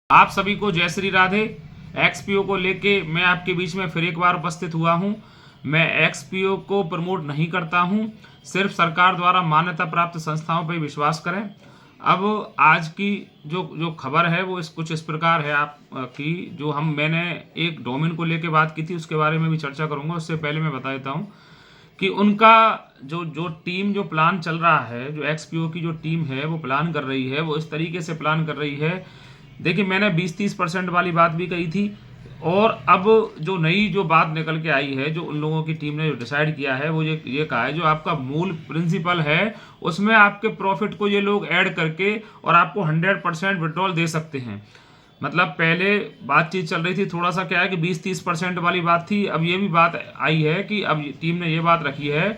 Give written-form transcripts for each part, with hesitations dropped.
आप सभी को जय श्री राधे। एक्सपीओ को लेके मैं आपके बीच में फिर एक बार उपस्थित हुआ हूं। मैं एक्सपीओ को प्रमोट नहीं करता हूं, सिर्फ सरकार द्वारा मान्यता प्राप्त संस्थाओं पर विश्वास करें। अब आज की जो खबर है वो कुछ इस प्रकार है आप की जो मैंने एक डोमेन को लेके बात की थी, उसके बारे में भी चर्चा करूंगा। उससे पहले मैं बता देता हूँ कि उनका जो टीम जो प्लान चल रहा है, जो एक्सपीओ की जो टीम है वो प्लान कर रही है, वो इस तरीके से प्लान कर रही है। देखिए, मैंने 20-30% वाली बात भी कही थी, और अब जो नई जो बात निकल के आई है, जो उन लोगों की टीम ने जो डिसाइड किया है, वो ये कहा है जो आपका मूल प्रिंसिपल है उसमें आपके प्रॉफिट को ये लोग ऐड करके और आपको 100% विड्रॉल दे सकते हैं। मतलब पहले बातचीत चल रही थी, थोड़ा सा क्या है कि 20-30% वाली बात थी। अब ये भी बात आई है कि अब टीम ने ये बात रखी है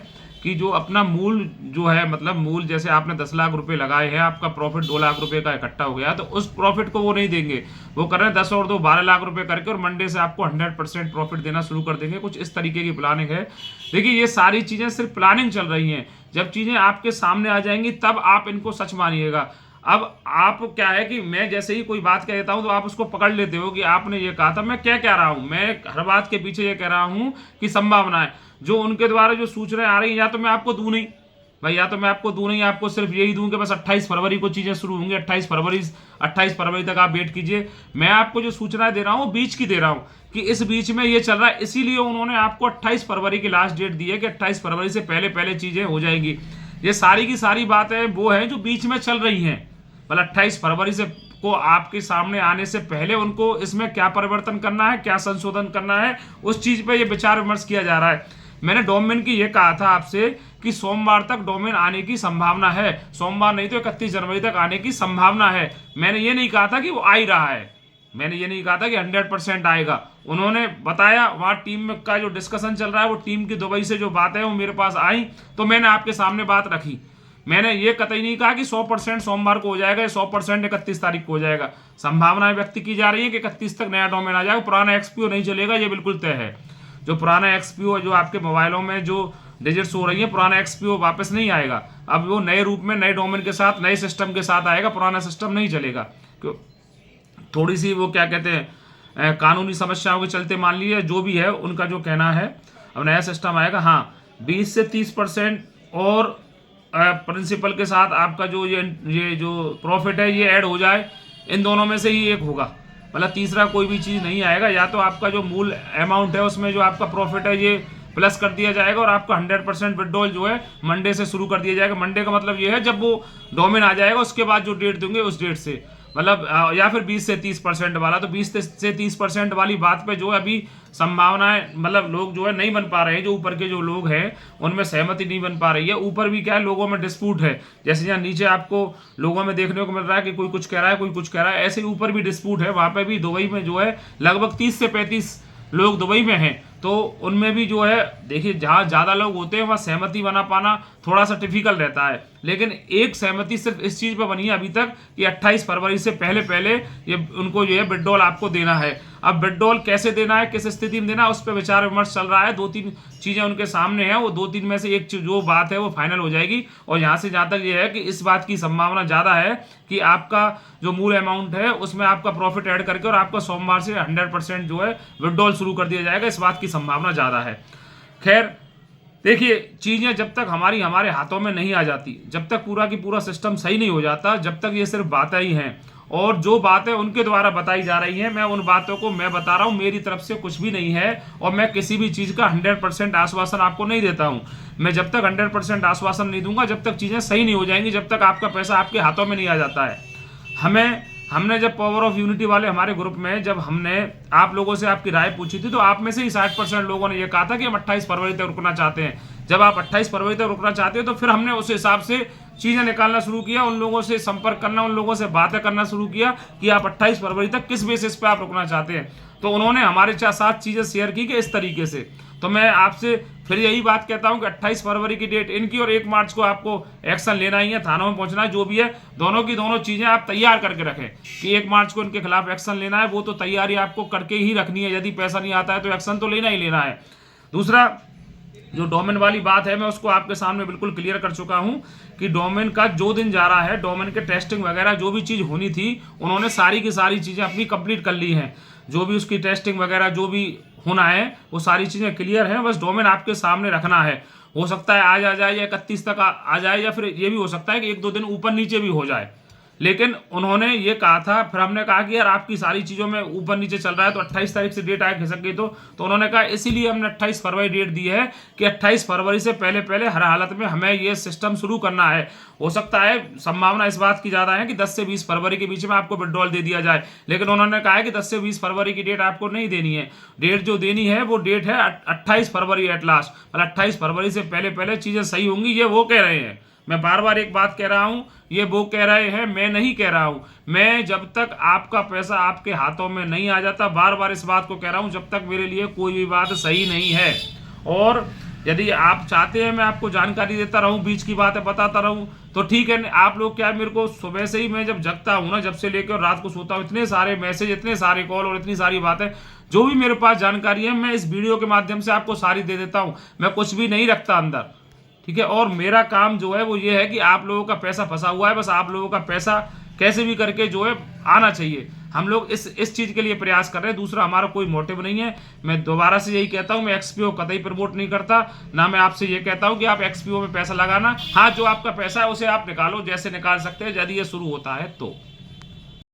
कि जो अपना मूल जो है, मतलब मूल जैसे आपने 10 लाख रुपए लगाए हैं, आपका प्रॉफिट 2 लाख रुपए का इकट्ठा हो गया, तो उस प्रॉफिट को वो नहीं देंगे। वो कर रहे हैं 10 और 2 12 लाख रुपए करके, और मंडे से आपको 100% प्रॉफिट देना शुरू कर देंगे। कुछ इस तरीके की प्लानिंग है। देखिए, ये सारी चीजें सिर्फ प्लानिंग चल रही हैं। जब चीजें आपके सामने आ जाएंगी तब आप इनको सच मानिएगा। अब आप क्या है कि मैं जैसे ही कोई बात कह देता हूं तो आप उसको पकड़ लेते हो कि आपने ये कहा था। मैं क्या कह रहा हूं? मैं हर बात के पीछे ये कह रहा हूं कि संभावना है जो उनके द्वारा जो सूचनाएं आ रही हैं, या तो मैं आपको दूं नहीं भाई, या तो मैं आपको दूं नहीं, आपको सिर्फ यही दूं कि बस 28 फरवरी को चीजें शुरू होंगी। 28 फरवरी तक आप वेट कीजिए। मैं आपको जो सूचनाएं दे रहा हूं बीच की दे रहा हूं कि इस बीच में ये चल रहा है, इसीलिए उन्होंने आपको 28 फरवरी की लास्ट डेट दी है कि 28 फरवरी से पहले पहले चीजें हो जाएंगी। ये सारी की सारी बातें वो है जो बीच में चल रही हैं। मतलब 28 फरवरी से को आपके सामने आने से पहले उनको इसमें क्या परिवर्तन करना है, क्या संशोधन करना है, उस चीज पे ये विचार विमर्श किया जा रहा है। मैंने डोमेन की ये कहा था आपसे कि सोमवार तक डोमेन आने की संभावना है। सोमवार नहीं तो 31 जनवरी तक आने की संभावना है। मैंने ये नहीं कहा था कि वो आ ही रहा है। मैंने ये नहीं कहा था कि 100% आएगा। उन्होंने बताया, वहां टीम में का जो डिस्कशन चल रहा है, वो टीम की दुबई से जो बात है वो मेरे पास आई, तो मैंने आपके सामने बात रखी। मैंने ये कतई नहीं कहा कि 100% सोमवार को हो जाएगा, 100% 31 तारीख को हो जाएगा। संभावनाएं व्यक्त की जा रही है कि 31 तक नया डोमेन आ जाएगा। पुराना एक्सपीओ नहीं चलेगा, ये बिल्कुल तय है। जो पुराना एक्सपीओ जो आपके मोबाइलों में जो डिजिट्स हो रही है, पुराना एक्सपीओ वापस नहीं आएगा। अब वो नए रूप में नए डोमेन के साथ नए सिस्टम के साथ आएगा, पुराना सिस्टम नहीं चलेगा। थोड़ी सी वो क्या कहते हैं, कानूनी समस्याओं के चलते मान लीजिए, जो भी है उनका जो कहना है, अब नया सिस्टम आएगा। हाँ, 20 से 30% और प्रिंसिपल के साथ आपका जो ये जो प्रॉफिट है ये ऐड हो जाए, इन दोनों में से ही एक होगा। मतलब तीसरा कोई भी चीज़ नहीं आएगा। या तो आपका जो मूल अमाउंट है उसमें जो आपका प्रॉफिट है ये प्लस कर दिया जाएगा, और आपका 100% विड्रॉल जो है मंडे से शुरू कर दिया जाएगा। मंडे का मतलब ये है जब वो डोमेन आ जाएगा उसके बाद जो डेट देंगे उस डेट से, मतलब या फिर 20 से 30% वाला। तो 20 से 30% वाली बात पे जो है अभी संभावनाएं, मतलब लोग जो है नहीं बन पा रहे हैं। जो ऊपर के जो लोग हैं उनमें सहमति नहीं बन पा रही है। ऊपर भी क्या है, लोगों में डिस्प्यूट है। जैसे यहाँ नीचे आपको लोगों में देखने को मिल रहा है कि कोई कुछ कह रहा है, कोई कुछ कह रहा है, ऐसे ही ऊपर भी डिस्प्यूट है। वहां पे भी दुबई में जो है लगभग 30 से 35 लोग दुबई में हैं, तो उनमें भी जो है, देखिए जहाँ ज़्यादा लोग होते हैं वहाँ सहमति बना पाना थोड़ा सा टिपिकल रहता है। लेकिन एक सहमति सिर्फ इस चीज़ पर बनी है अभी तक कि 28 फरवरी से पहले पहले ये उनको जो है विड्रॉल आपको देना है। अब विड्रॉल कैसे देना है, किस स्थिति में देना है, उस पर विचार विमर्श चल रहा है। 2-3 चीज़ें उनके सामने हैं, वो 2-3 में से एक जो बात है वो फाइनल हो जाएगी। और यहाँ से जहाँ तक ये है कि इस बात की संभावना ज़्यादा है कि आपका जो मूल अमाउंट है उसमें आपका प्रॉफिट ऐड करके और आपका सोमवार से 100% जो है विड्रॉल शुरू कर दिया जाएगा। इस बात की संभावना ज़्यादा है। खैर, देखिए, चीज़ें जब तक हमारे हाथों में नहीं आ जाती, जब तक पूरा की पूरा सिस्टम सही नहीं हो जाता, जब तक ये सिर्फ बातें ही हैं, और जो बातें उनके द्वारा बताई जा रही हैं, मैं उन बातों को मैं बता रहा हूं, मेरी तरफ से कुछ भी नहीं है। और मैं किसी भी चीज़ का 100% आश्वासन आपको नहीं देता हूं। मैं जब तक 100% आश्वासन नहीं दूंगा, जब तक चीज़ें सही नहीं हो जाएंगी, जब तक आपका पैसा आपके हाथों में नहीं आ जाता है। हमने जब पावर ऑफ यूनिटी वाले हमारे ग्रुप में जब हमने आप लोगों से आपकी राय पूछी थी, तो आप में से ही 60% लोगों ने यह कहा था कि हम 28 फरवरी तक रुकना चाहते हैं। जब आप 28 फरवरी तक रुकना चाहते हो तो फिर हमने उस हिसाब से चीज़ें निकालना शुरू किया, उन लोगों से संपर्क करना, उन लोगों से बातें करना शुरू किया कि आप 28 फरवरी तक किस बेसिस पे आप रुकना चाहते हैं। तो उन्होंने हमारे साथ चीज़ें शेयर की कि इस तरीके से। तो मैं आपसे फिर यही बात कहता हूं कि 28 फरवरी की डेट इनकी, और 1 मार्च को आपको एक्शन लेना ही है, थानों में पहुंचना है, जो भी है। दोनों की दोनों चीजें आप तैयार करके रखें कि 1 मार्च को इनके खिलाफ एक्शन लेना है। वो तो तैयारी आपको करके ही रखनी है। यदि पैसा नहीं आता है तो एक्शन तो लेना ही लेना है। दूसरा, जो डोमेन वाली बात है मैं उसको आपके सामने बिल्कुल क्लियर कर चुका हूं कि डोमेन का जो दिन जा रहा है, डोमेन के टेस्टिंग वगैरह जो भी चीज़ होनी थी उन्होंने सारी की सारी चीज़ें अपनी कंप्लीट कर ली हैं। जो भी उसकी टेस्टिंग वगैरह जो भी होना है वो सारी चीज़ें क्लियर हैं, बस डोमेन आपके सामने रखना है। हो सकता है आज आ जाए या 31 तक आ जाए, या फिर ये भी हो सकता है कि 1-2 दिन ऊपर नीचे भी हो जाए। लेकिन उन्होंने ये कहा था, फिर हमने कहा कि यार आपकी सारी चीज़ों में ऊपर नीचे चल रहा है तो 28 तारीख से डेट आगे खिसक गई तो उन्होंने कहा इसीलिए हमने 28 फरवरी डेट दी है कि 28 फरवरी से पहले पहले हर हालत में हमें ये सिस्टम शुरू करना है। हो सकता है, संभावना इस बात की ज़्यादा है कि 10 से 20 फरवरी के बीच में आपको विड्रॉल दे दिया जाए, लेकिन उन्होंने कहा है कि 10 से 20 फरवरी की डेट आपको नहीं देनी है। डेट जो देनी है वो डेट है 28 फरवरी एट लास्ट, मतलब 28 फरवरी से पहले पहले चीज़ें सही होंगी, ये वो कह रहे हैं। मैं बार बार एक बात कह रहा हूं, ये वो कह रहे हैं, मैं नहीं कह रहा हूं। मैं जब तक आपका पैसा आपके हाथों में नहीं आ जाता, बार बार इस बात को कह रहा हूं, जब तक मेरे लिए कोई भी बात सही नहीं है। और यदि आप चाहते हैं मैं आपको जानकारी देता रहूं, बीच की बातें बताता रहूं, तो ठीक है। आप लोग क्या, मेरे को सुबह से ही मैं जब जगता हूं ना, जब से लेकर रात को सोता हूं, इतने सारे मैसेज, इतने सारे कॉल और इतनी सारी बातें, जो भी मेरे पास जानकारी है मैं इस वीडियो के माध्यम से आपको सारी दे देता हूं। मैं कुछ भी नहीं रखता अंदर, ठीक है। और मेरा काम जो है वो ये है कि आप लोगों का पैसा फंसा हुआ है, बस आप लोगों का पैसा कैसे भी करके जो है आना चाहिए। हम लोग इस चीज़ के लिए प्रयास कर रहे हैं, दूसरा हमारा कोई मोटिव नहीं है। मैं दोबारा से यही कहता हूं, मैं एक्सपीओ कतई प्रमोट नहीं करता, ना मैं आपसे ये कहता हूं कि आप एक्सपीओ में पैसा लगाना। हाँ, जो आपका पैसा है उसे आप निकालो, जैसे निकाल सकते हैं, यदि ये शुरू होता है तो।